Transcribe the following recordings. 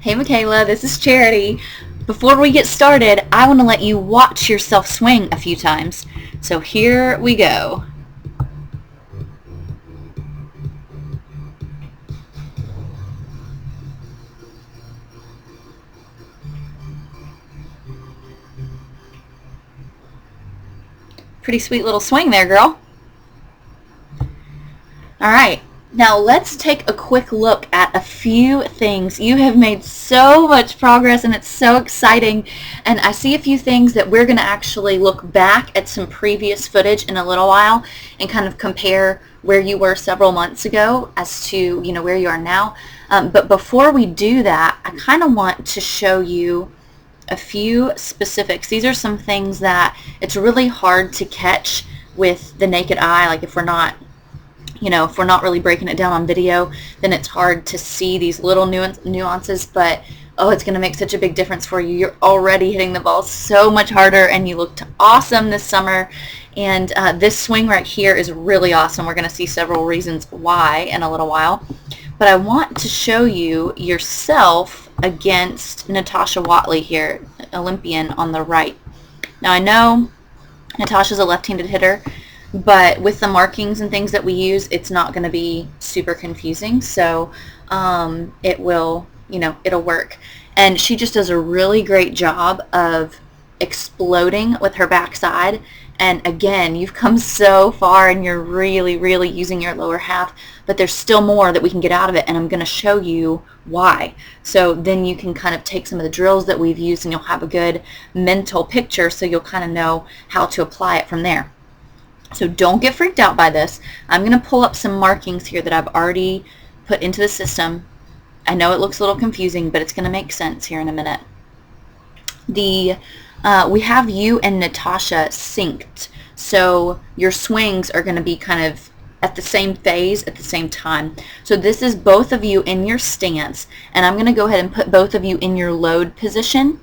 Hey Michaela, this is Charity. Before we get started, I want to let you watch yourself swing a few times. So here we go. Pretty sweet little swing there, girl. Alright, now let's take a quick look at a few things. You have made so much progress and it's so exciting. And I see a few things that we're going to actually look back at some previous footage in a little while and kind of compare where you were several months ago as to, where you are now. But before we do that, I kind of want to show you a few specifics. These are some things that it's really hard to catch with the naked eye, like if we're not really breaking it down on video, then it's hard to see these little nuances, but oh, it's going to make such a big difference for you. You're already hitting the ball so much harder, and you looked awesome this summer, and this swing right here is really awesome. We're going to see several reasons why in a little while, but I want to show you yourself against Natasha Watley here, Olympian on the right. Now I know Natasha's a left-handed hitter, but with the markings and things that we use, it's not going to be super confusing, so it will, it'll work. And she just does a really great job of exploding with her backside. And again, you've come so far and you're really, really using your lower half, but there's still more that we can get out of it, and I'm going to show you why. So then you can kind of take some of the drills that we've used and you'll have a good mental picture, so you'll kind of know how to apply it from there. So don't get freaked out by this. I'm going to pull up some markings here that I've already put into the system. I know it looks a little confusing, but it's going to make sense here in a minute. We have you and Natasha synced, so your swings are going to be kind of at the same phase at the same time. So this is both of you in your stance, and I'm going to go ahead and put both of you in your load position.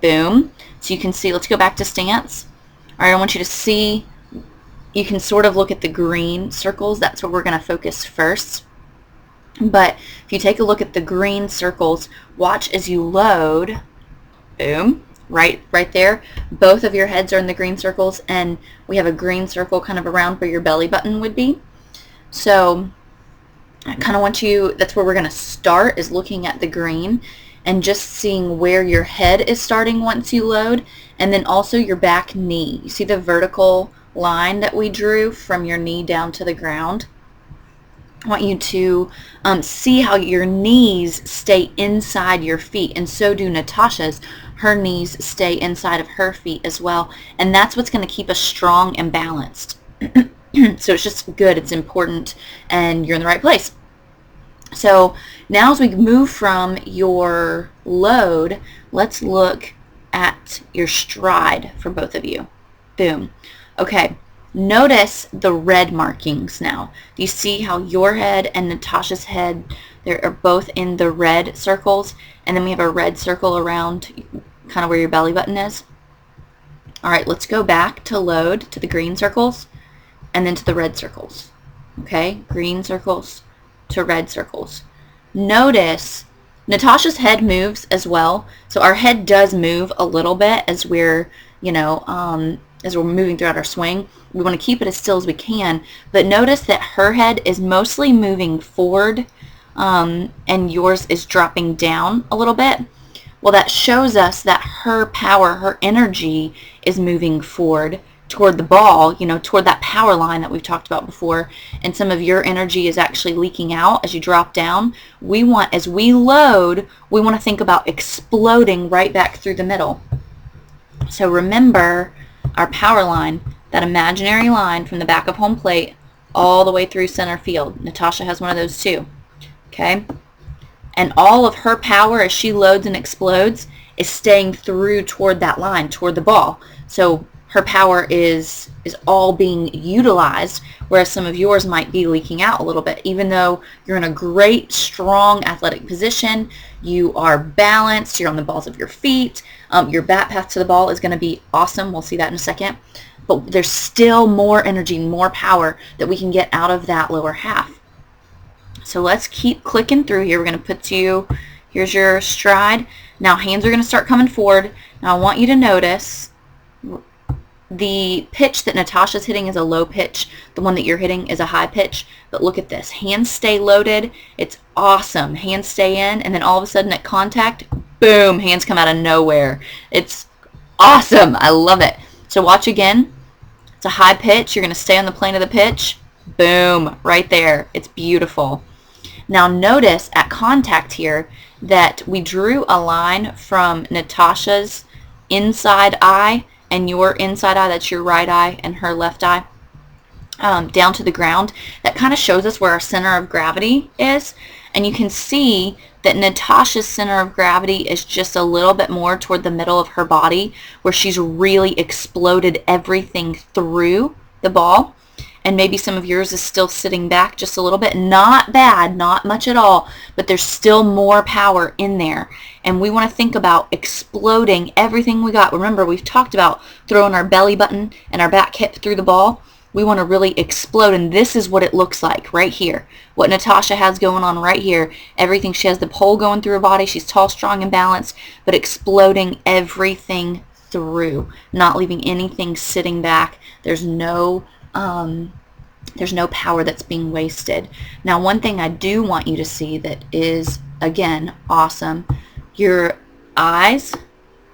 Boom. So you can see, let's go back to stance. All right, I want you to see. You can sort of look at the green circles. That's what we're going to focus first. But if you take a look at the green circles, watch as you load. Boom. Right there. Both of your heads are in the green circles, and we have a green circle kind of around where your belly button would be. So I kind of want you, that's where we're going to start, is looking at the green and just seeing where your head is starting once you load, and then also your back knee. You see the vertical line that we drew from your knee down to the ground? I want you to see how your knees stay inside your feet, and so do Natasha's. Her knees stay inside of her feet as well, and that's what's going to keep us strong and balanced. So it's just good, it's important, and you're in the right place. So now as we move from your load, let's look at your stride for both of you. Boom. Okay, notice the red markings now. Do you see how your head and Natasha's head, they are both in the red circles, and then we have a red circle around kind of where your belly button is? All right, let's go back to load, to the green circles, and then to the red circles. Okay, green circles to red circles. Notice Natasha's head moves as well, so our head does move a little bit as we're, as we're moving throughout our swing. We want to keep it as still as we can, but notice that her head is mostly moving forward, and yours is dropping down a little bit. Well, that shows us that her power, her energy is moving forward toward the ball, toward that power line that we've talked about before, and some of your energy is actually leaking out as you drop down. As we load, we want to think about exploding right back through the middle. So remember our power line, that imaginary line from the back of home plate all the way through center field. Natasha has one of those too. Okay? And all of her power as she loads and explodes is staying through toward that line, toward the ball. So her power is all being utilized, whereas some of yours might be leaking out a little bit. Even though you're in a great, strong athletic position, you are balanced, you're on the balls of your feet, your bat path to the ball is going to be awesome. We'll see that in a second. But there's still more energy, more power that we can get out of that lower half. So let's keep clicking through here. We're going to put you Here's your stride. Now hands are going to start coming forward. Now I want you to notice the pitch that Natasha's hitting is a low pitch. The one that you're hitting is a high pitch. But look at this. Hands stay loaded. It's awesome. Hands stay in, and then all of a sudden at contact, boom, hands come out of nowhere. It's awesome. I love it. So watch again. It's a high pitch. You're going to stay on the plane of the pitch. Boom, right there. It's beautiful. Now notice at contact here that we drew a line from Natasha's inside eye and your inside eye, that's your right eye, and her left eye, down to the ground. That kind of shows us where our center of gravity is. And you can see that Natasha's center of gravity is just a little bit more toward the middle of her body, where she's really exploded everything through the ball. And maybe some of yours is still sitting back just a little bit. Not bad, not much at all, but there's still more power in there. And we want to think about exploding everything we got. Remember, we've talked about throwing our belly button and our back hip through the ball. We want to really explode, and this is what it looks like right here. What Natasha has going on right here, everything. She has the pole going through her body. She's tall, strong, and balanced, but exploding everything through, not leaving anything sitting back. There's no power that's being wasted. Now, one thing I do want you to see that is, again, awesome, your eyes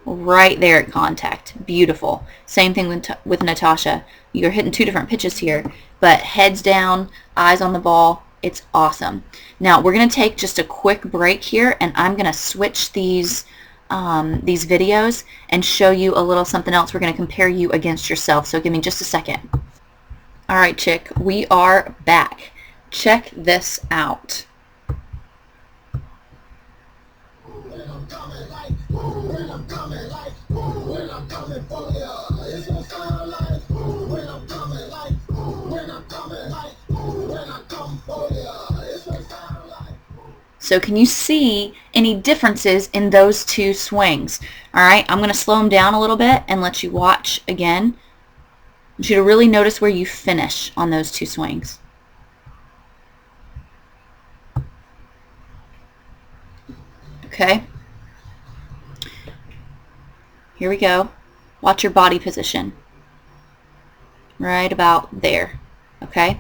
right there at contact. Beautiful. Same thing with Natasha. You're hitting two different pitches here, but heads down, eyes on the ball. It's awesome. Now, we're going to take just a quick break here, and I'm going to switch these videos and show you a little something else. We're going to compare you against yourself, so give me just a second. All right, chick, we are back. Check this out. So can you see any differences in those two swings? All right, I'm going to slow them down a little bit and let you watch again. I want you to really notice where you finish on those two swings. Okay. Here we go. Watch your body position. Right about there. Okay.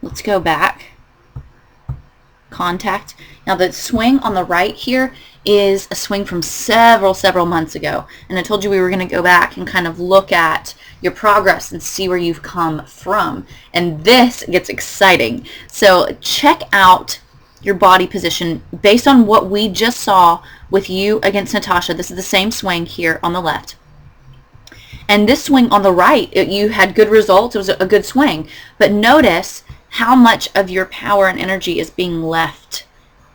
Let's go back. Contact. Now the swing on the right here is a swing from several months ago, and I told you we were going to go back and kind of look at your progress and see where you've come from, and this gets exciting. So check out your body position based on what we just saw with you against Natasha. This is the same swing here on the left. And this swing on the right, you had good results. It was a good swing. But notice how much of your power and energy is being left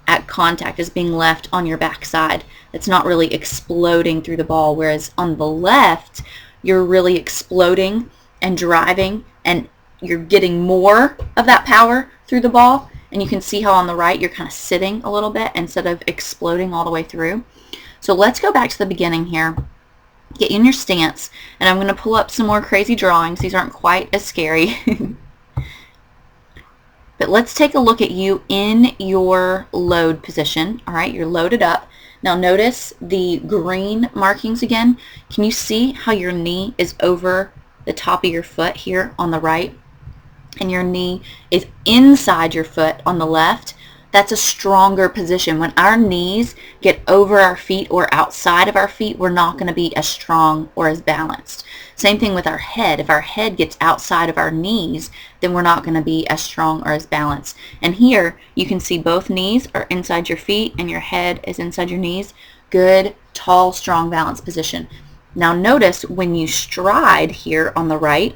at contact, is being left on your backside. It's not really exploding through the ball, whereas on the left, you're really exploding and driving, and you're getting more of that power through the ball. And you can see how on the right, you're kind of sitting a little bit instead of exploding all the way through. So let's go back to the beginning here. Get in your stance, and I'm going to pull up some more crazy drawings. These aren't quite as scary. But let's take a look at you in your load position. All right, you're loaded up. Now notice the green markings again. Can you see how your knee is over the top of your foot here on the right? And your knee is inside your foot on the left. That's a stronger position. When our knees get over our feet or outside of our feet, we're not going to be as strong or as balanced. Same thing with our head. If our head gets outside of our knees, then we're not going to be as strong or as balanced. And here you can see both knees are inside your feet and your head is inside your knees. Good, tall, strong, balanced position. Now notice when you stride here on the right,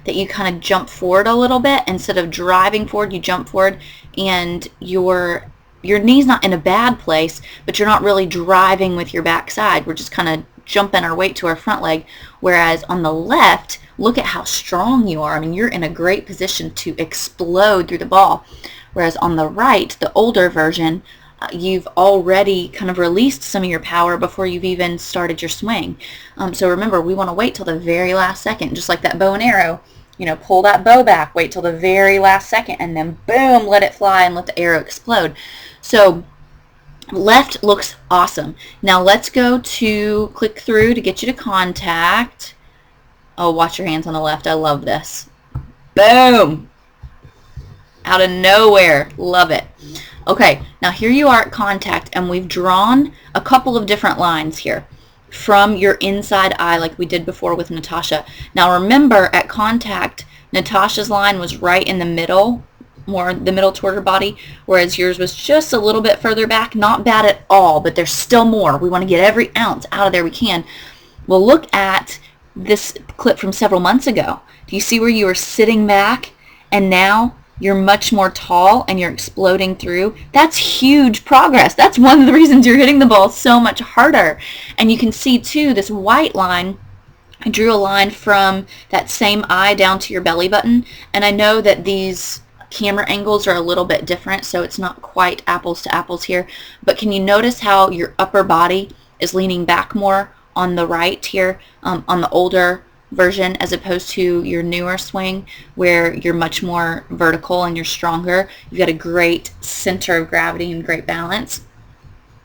that you kind of jump forward a little bit. Instead of driving forward, you jump forward, and your knee's not in a bad place, but you're not really driving with your backside. We're just kind of jumping our weight to our front leg. Whereas on the left, look at how strong you are. I mean, you're in a great position to explode through the ball. Whereas on the right, the older version, you've already kind of released some of your power before you've even started your swing. So remember, we want to wait till the very last second, just like that bow and arrow. pull that bow back, wait till the very last second, and then boom, let it fly and let the arrow explode. So left looks awesome. Now let's go to click through to get you to contact. Oh, watch your hands on the left. I love this. Boom. Out of nowhere. Love it. Okay, now here you are at contact, and we've drawn a couple of different lines here from your inside eye like we did before with Natasha. Now remember, at contact, Natasha's line was right in the middle, more the middle toward her body, whereas yours was just a little bit further back. Not bad at all, but there's still more. We want to get every ounce out of there we can. Well, look at this clip from several months ago. Do you see where you were sitting back and now you're much more tall and you're exploding through? That's huge progress. That's one of the reasons you're hitting the ball so much harder. And you can see too, this white line, I drew a line from that same eye down to your belly button, and I know that these camera angles are a little bit different, so it's not quite apples to apples here, but can you notice how your upper body is leaning back more on the right here, on the older version, as opposed to your newer swing where you're much more vertical and you're stronger. You've got a great center of gravity and great balance.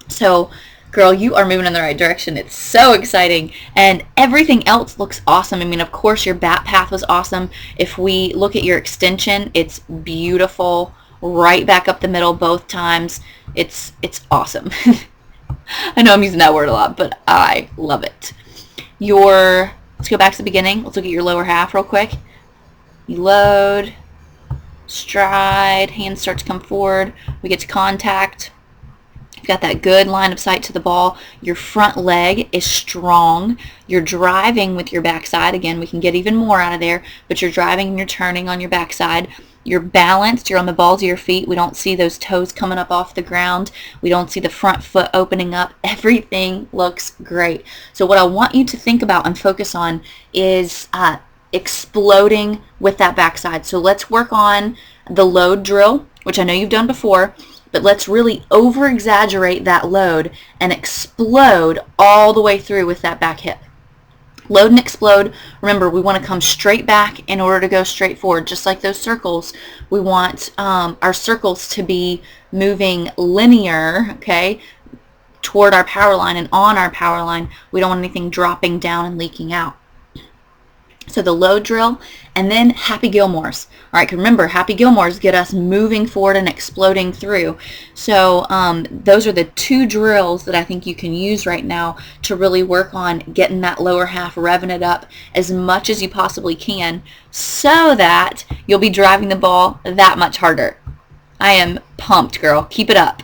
So girl, you are moving in the right direction. It's so exciting, and everything else looks awesome. I mean, of course your bat path was awesome. If we look at your extension, it's beautiful, right back up the middle both times. It's awesome. I know I'm using that word a lot, but I love it. Let's go back to the beginning. Let's look at your lower half real quick. You load, stride, hands start to come forward. We get to contact. You've got that good line of sight to the ball. Your front leg is strong. You're driving with your backside. Again, we can get even more out of there, but you're driving and you're turning on your backside. You're balanced. You're on the balls of your feet. We don't see those toes coming up off the ground. We don't see the front foot opening up. Everything looks great. So what I want you to think about and focus on is exploding with that backside. So let's work on the load drill, which I know you've done before, but let's really over-exaggerate that load and explode all the way through with that back hip. Load and explode. Remember, we want to come straight back in order to go straight forward, just like those circles. We want our circles to be moving linear, okay, toward our power line and on our power line. We don't want anything dropping down and leaking out. So the load drill, and then Happy Gilmores. All right, remember, Happy Gilmores get us moving forward and exploding through. So those are the two drills that I think you can use right now to really work on getting that lower half, revving it up as much as you possibly can so that you'll be driving the ball that much harder. I am pumped, girl. Keep it up.